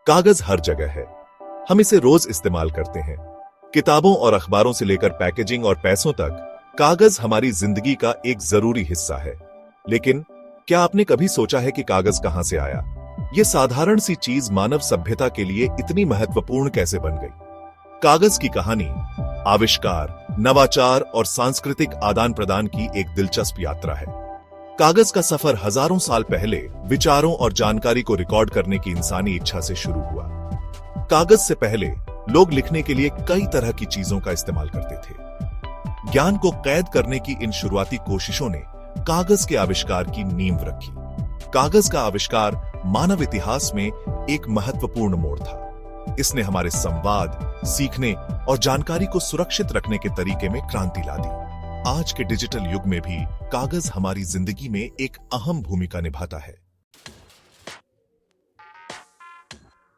कागज हर जगह है। हम इसे रोज इस्तेमाल करते हैं। किताबों और अखबारों से लेकर पैकेजिंग और पैसों तक कागज हमारी जिंदगी का एक जरूरी हिस्सा है। लेकिन क्या आपने कभी सोचा है कि कागज कहां से आया? यह साधारण सी चीज मानव सभ्यता के लिए इतनी महत्वपूर्ण कैसे बन गई? कागज की कहानी आविष्कार, नवाचार और सांस्कृतिक आदान प्रदान की एक दिलचस्प यात्रा है। कागज का सफर हजारों साल पहले विचारों और जानकारी को रिकॉर्ड करने की इंसानी इच्छा से शुरू हुआ। कागज से पहले लोग लिखने के लिए कई तरह की चीजों का इस्तेमाल करते थे। ज्ञान को कैद करने की इन शुरुआती कोशिशों ने कागज के आविष्कार की नींव रखी। कागज का आविष्कार मानव इतिहास में एक महत्वपूर्ण मोड़ था। इसने हमारे संवाद, सीखने और जानकारी को सुरक्षित रखने के तरीके में क्रांति ला दी। आज के डिजिटल युग में भी कागज हमारी जिंदगी में एक अहम भूमिका निभाता है।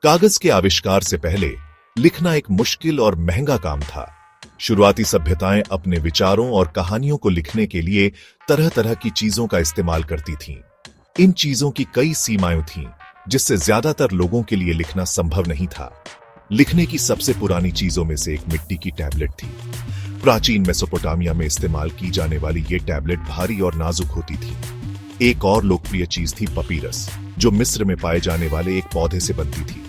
कागज के आविष्कार से पहले लिखना एक मुश्किल और महंगा काम था। शुरुआती सभ्यताएं अपने विचारों और कहानियों को लिखने के लिए तरह तरह की चीजों का इस्तेमाल करती थीं। इन चीजों की कई सीमाएं थीं, जिससे ज्यादातर लोगों के लिए लिखना संभव नहीं था। लिखने की सबसे पुरानी चीजों में से एक मिट्टी की टैबलेट थी। प्राचीन मेसोपोटामिया में इस्तेमाल की जाने वाली ये टैबलेट भारी और नाजुक होती थी। एक और लोकप्रिय चीज थी पपीरस, जो मिस्र में पाए जाने वाले एक पौधे से बनती थी।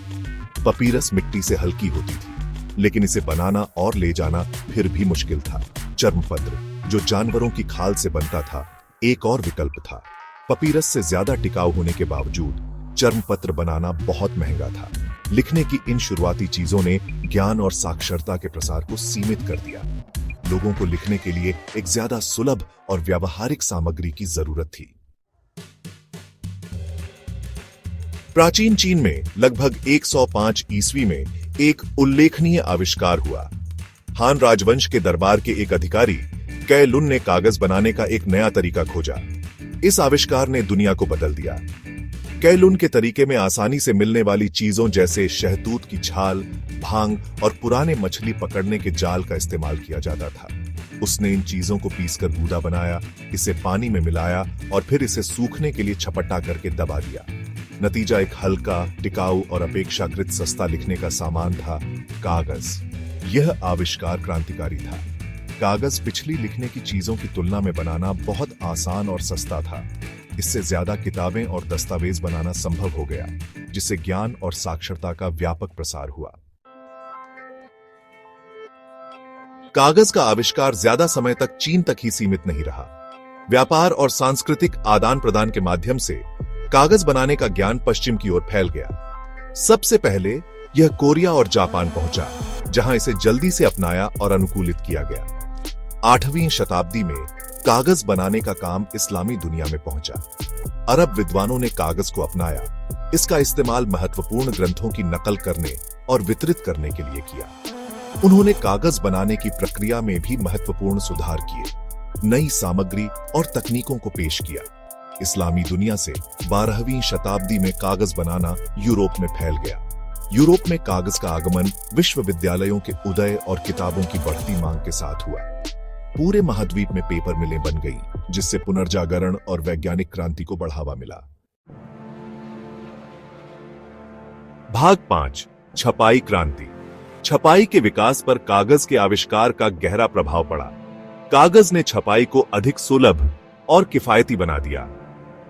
पपीरस मिट्टी से हल्की होती थी, लेकिन इसे बनाना और ले जाना फिर भी मुश्किल था। चर्मपत्र, जो जानवरों की खाल से बनता था, एक और विकल्प था। पपीरस से ज्यादा टिकाऊ होने के बावजूद चर्मपत्र बनाना बहुत महंगा था। लिखने की इन शुरुआती चीजों ने ज्ञान और साक्षरता के प्रसार को सीमित कर दिया। लोगों को लिखने के लिए एक ज्यादा सुलभ और व्यावहारिक सामग्री की जरूरत थी। प्राचीन चीन में लगभग 105 ईस्वी में एक उल्लेखनीय आविष्कार हुआ। हान राजवंश के दरबार के एक अधिकारी कै लुन ने कागज बनाने का एक नया तरीका खोजा। इस आविष्कार ने दुनिया को बदल दिया। कै लुन के तरीके में आसानी से मिलने वाली चीजों जैसे शहतूत की छाल, भांग और पुराने मछली पकड़ने के जाल का इस्तेमाल किया जाता था। उसने इन चीजों को पीसकर गूदा बनाया, इसे पानी में मिलाया और फिर इसे सूखने के लिए छपटा करके दबा दिया। नतीजा एक हल्का, टिकाऊ और अपेक्षाकृत सस्ता लिखने का सामान था, कागज। यह आविष्कार क्रांतिकारी था। कागज पिछली लिखने की चीजों की तुलना में बनाना बहुत आसान और सस्ता था। इससे ज्यादा किताबें और दस्तावेज बनाना संभव हो गया, जिससे ज्ञान और साक्षरता का व्यापक प्रसार हुआ। कागज का आविष्कार ज्यादा समय तक चीन तक ही सीमित नहीं रहा। व्यापार और सांस्कृतिक आदान प्रदान के माध्यम से कागज बनाने का ज्ञान पश्चिम की ओर फैल गया। सबसे पहले यह कोरिया और जापान पहुंचा, जहां इसे जल्दी से अपनाया और अनुकूलित किया गया। 8वीं शताब्दी में कागज बनाने का काम इस्लामी दुनिया में पहुंचा। अरब विद्वानों ने कागज को अपनाया। इसका इस्तेमाल महत्वपूर्ण ग्रंथों की नकल करने और वितरित करने के लिए किया। उन्होंने कागज बनाने की प्रक्रिया में भी महत्वपूर्ण सुधार किए, नई सामग्री और तकनीकों को पेश किया। इस्लामी दुनिया से 12वीं शताब्दी में कागज बनाना यूरोप में फैल गया। यूरोप में कागज का आगमन विश्वविद्यालयों के उदय और किताबों की बढ़ती मांग के साथ हुआ। पूरे महाद्वीप में पेपर मिलें बन गई, जिससे पुनर्जागरण और वैज्ञानिक क्रांति को बढ़ावा मिला। भाग 5, छपाई क्रांति। छपाई के विकास पर कागज के आविष्कार का गहरा प्रभाव पड़ा। कागज ने छपाई को अधिक सुलभ और किफायती बना दिया।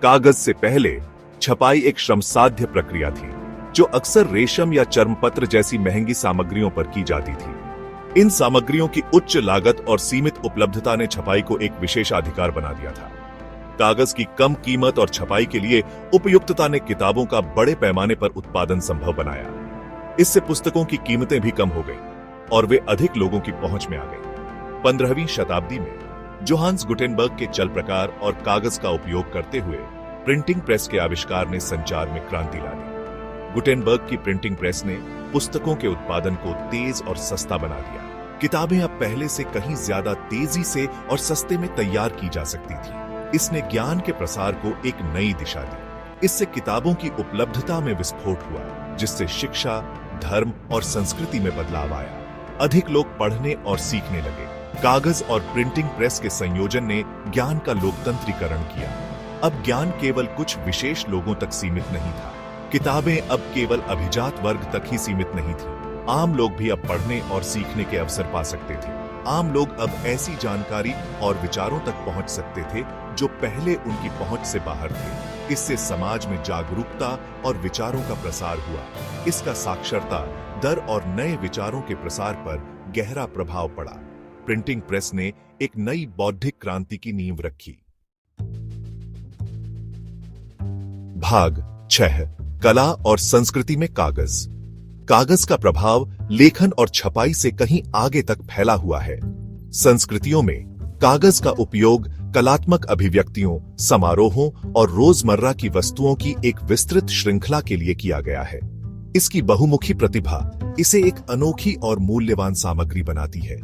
कागज से पहले छपाई एक श्रमसाध्य प्रक्रिया थी, जो अक्सर रेशम या चर्मपत्र जैसी महंगी सामग्रियों पर की जाती थी। इन सामग्रियों की उच्च लागत और सीमित उपलब्धता ने छपाई को एक विशेषाधिकार बना दिया था। कागज की कम कीमत और छपाई के लिए उपयुक्तता ने किताबों का बड़े पैमाने पर उत्पादन संभव बनाया। इससे पुस्तकों की कीमतें भी कम हो गईं और वे अधिक लोगों की पहुंच में आ गईं। 15वीं शताब्दी में जोहान्स गुटेनबर्ग के चल प्रकार और कागज का उपयोग करते हुए प्रिंटिंग प्रेस के आविष्कार ने संचार में क्रांति ला दी। गुटेनबर्ग की प्रिंटिंग प्रेस ने पुस्तकों के उत्पादन को तेज और सस्ता बना दिया। किताबें अब पहले से कहीं ज्यादा तेजी से और सस्ते में तैयार की जा सकती थी। इसने ज्ञान के प्रसार को एक नई दिशा दी। इससे किताबों की उपलब्धता में विस्फोट हुआ, जिससे शिक्षा, धर्म और संस्कृति में बदलाव आया। अधिक लोग पढ़ने और सीखने लगे। कागज और प्रिंटिंग प्रेस के संयोजन ने ज्ञान का लोकतंत्रीकरण किया। अब ज्ञान केवल कुछ विशेष लोगों तक सीमित नहीं था, किताबें अब केवल अभिजात वर्ग तक ही सीमित नहीं थी। आम लोग भी अब पढ़ने और सीखने के अवसर पा सकते थे। आम लोग अब ऐसी जानकारी और विचारों तक पहुंच सकते थे जो पहले उनकी पहुंच से बाहर थे। इससे समाज में जागरूकता और विचारों का प्रसार हुआ। इसका साक्षरता दर और नए विचारों के प्रसार पर गहरा प्रभाव पड़ा। प्रिंटिंग प्रेस ने एक नई बौद्धिक क्रांति की नींव रखी। भाग 6 कला और संस्कृति में कागज। कागज का प्रभाव लेखन और छपाई से कहीं आगे तक फैला हुआ है। संस्कृतियों में कागज का उपयोग कलात्मक अभिव्यक्तियों, समारोहों और रोजमर्रा की वस्तुओं की एक विस्तृत श्रृंखला के लिए किया गया है। इसकी बहुमुखी प्रतिभा इसे एक अनोखी और मूल्यवान सामग्री बनाती है।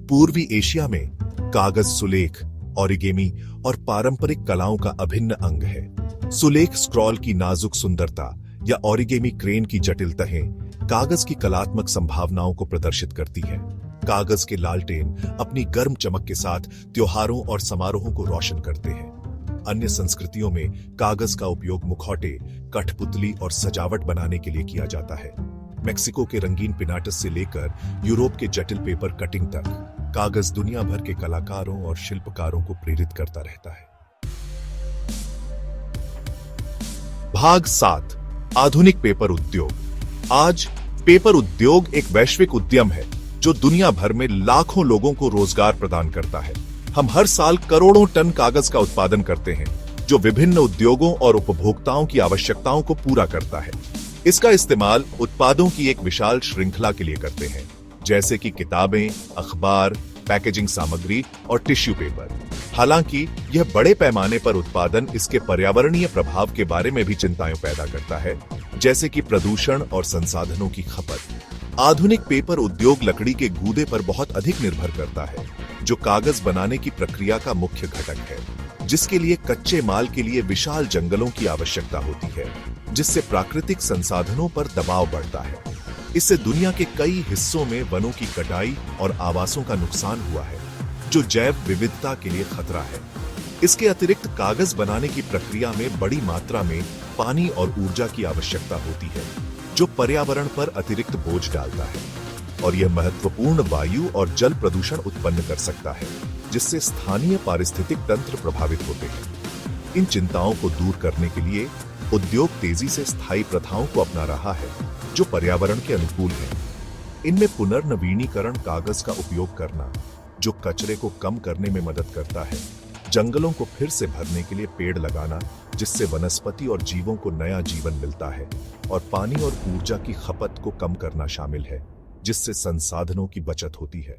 पूर्वी एशिया में कागज सुलेख, ओरिगेमी और पारंपरिक कलाओं का अभिन्न अंग है। सुलेख स्क्रॉल की नाजुक सुंदरता या ओरिगेमी क्रेन की जटिल तहें कागज की कलात्मक संभावनाओं को प्रदर्शित करती है। कागज के लालटेन अपनी गर्म चमक के साथ त्योहारों और समारोहों को रोशन करते हैं। अन्य संस्कृतियों में कागज का उपयोग मुखौटे, कठपुतली और सजावट बनाने के लिए किया जाता है। मेक्सिको के रंगीन पिनाटस से लेकर यूरोप के जटिल पेपर कटिंग तक कागज दुनिया भर के कलाकारों और शिल्पकारों को प्रेरित करता रहता है। भाग 7 आधुनिक पेपर उद्योग। आज पेपर उद्योग एक वैश्विक उद्यम है जो दुनिया भर में लाखों लोगों को रोजगार प्रदान करता है। हम हर साल करोड़ों टन कागज का उत्पादन करते हैं जो विभिन्न उद्योगों और उपभोक्ताओं की आवश्यकताओं को पूरा करता है। इसका इस्तेमाल उत्पादों की एक विशाल श्रृंखला के लिए करते हैं, जैसे कि किताबें, अखबार, पैकेजिंग सामग्री और टिश्यू पेपर। हालांकि यह बड़े पैमाने पर उत्पादन इसके पर्यावरणीय प्रभाव के बारे में भी चिंताएं पैदा करता है, जैसे कि प्रदूषण और संसाधनों की खपत। आधुनिक पेपर उद्योग लकड़ी के गूदे पर बहुत अधिक निर्भर करता है, जो कागज बनाने की प्रक्रिया का मुख्य घटक है, जिसके लिए कच्चे माल के लिए विशाल जंगलों की आवश्यकता होती है, जिससे प्राकृतिक संसाधनों पर दबाव बढ़ता है। इससे दुनिया के कई हिस्सों में वनों की कटाई और आवासों का नुकसान हुआ है, जो जैव विविधता के लिए खतरा है। इसके अतिरिक्त कागज बनाने की प्रक्रिया में बड़ी मात्रा में पानी और ऊर्जा की आवश्यकता होती है, जो पर्यावरण पर अतिरिक्त बोझ डालता है, और यह महत्वपूर्ण वायु और जल प्रदूषण उत्पन्न कर सकता है, जिससे स्थानीय पारिस्थितिक तंत्र प्रभावित होते हैं। इन चिंताओं को दूर करने के लिए उद्योग तेजी से स्थायी प्रथाओं को अपना रहा है, जो पर्यावरण के अनुकूल है। इनमें पुनर्नवीनीकरण कागज का उपयोग करना, जो कचरे को कम करने में मदद करता है, जंगलों को फिर से भरने के लिए पेड़ लगाना, जिससे वनस्पति और जीवों को नया जीवन मिलता है, और पानी और ऊर्जा की खपत को कम करना शामिल है, जिससे संसाधनों की बचत होती है।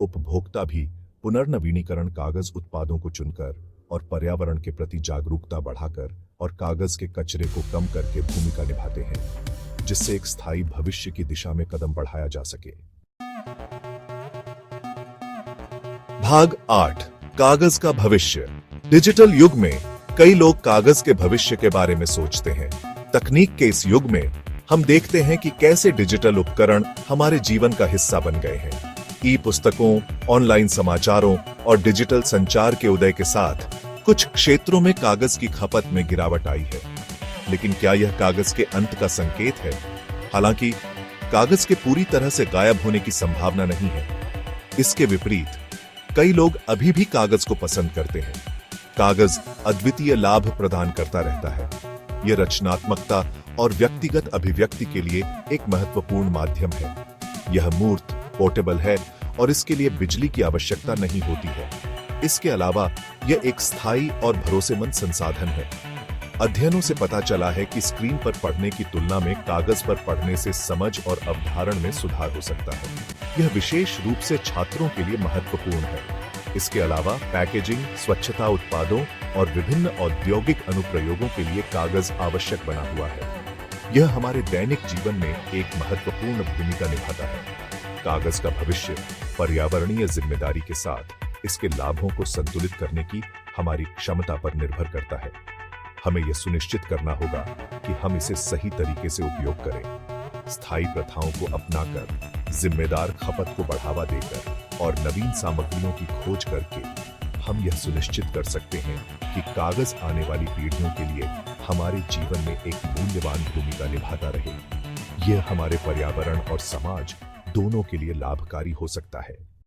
उपभोक्ता भी पुनर्नवीनीकरण कागज उत्पादों को चुनकर और पर्यावरण के प्रति जागरूकता बढ़ाकर और कागज के कचरे को कम करके भूमिका निभाते हैं, जिससे एक स्थायी भविष्य की दिशा में कदम बढ़ाया जा सके। भाग 8 कागज का भविष्य। डिजिटल युग में कई लोग कागज के भविष्य के बारे में सोचते हैं। तकनीक के इस युग में हम देखते हैं कि कैसे डिजिटल उपकरण हमारे जीवन का हिस्सा बन गए हैं। ई पुस्तकों, ऑनलाइन समाचारों और डिजिटल संचार के उदय के साथ कुछ क्षेत्रों में कागज की खपत में गिरावट आई है। लेकिन क्या यह कागज के अंत का संकेत है? हालांकि कागज के पूरी तरह से गायब होने की संभावना नहीं है। इसके विपरीत कई लोग अभी भी कागज को पसंद करते हैं। कागज अद्वितीय लाभ प्रदान करता रहता है। यह रचनात्मकता और व्यक्तिगत अभिव्यक्ति के लिए एक महत्वपूर्ण माध्यम है। यह मूर्त, पोर्टेबल है और इसके लिए बिजली की आवश्यकता नहीं होती है। इसके अलावा यह एक स्थायी और भरोसेमंद संसाधन है। अध्ययनों से पता चला है कि स्क्रीन पर पढ़ने की तुलना में कागज पर पढ़ने से समझ और अवधारण में सुधार हो सकता है। यह विशेष रूप से छात्रों के लिए महत्वपूर्ण है। इसके अलावा पैकेजिंग, स्वच्छता उत्पादों और विभिन्न औद्योगिक अनुप्रयोगों के लिए कागज आवश्यक बना हुआ है। यह हमारे दैनिक जीवन में एक महत्वपूर्ण भूमिका निभाता है। कागज का भविष्य पर्यावरणीय जिम्मेदारी के साथ इसके लाभों को संतुलित करने की हमारी क्षमता पर निर्भर करता है। हमें यह सुनिश्चित करना होगा कि हम इसे सही तरीके से उपयोग करें, स्थायी प्रथाओं को अपनाकर, जिम्मेदार खपत को बढ़ावा देकर और नवीन सामग्रियों की खोज करके हम यह सुनिश्चित कर सकते हैं कि कागज आने वाली पीढ़ियों के लिए हमारे जीवन में एक मूल्यवान भूमिका निभाता रहे। यह हमारे पर्यावरण और समाज दोनों के लिए लाभकारी हो सकता है।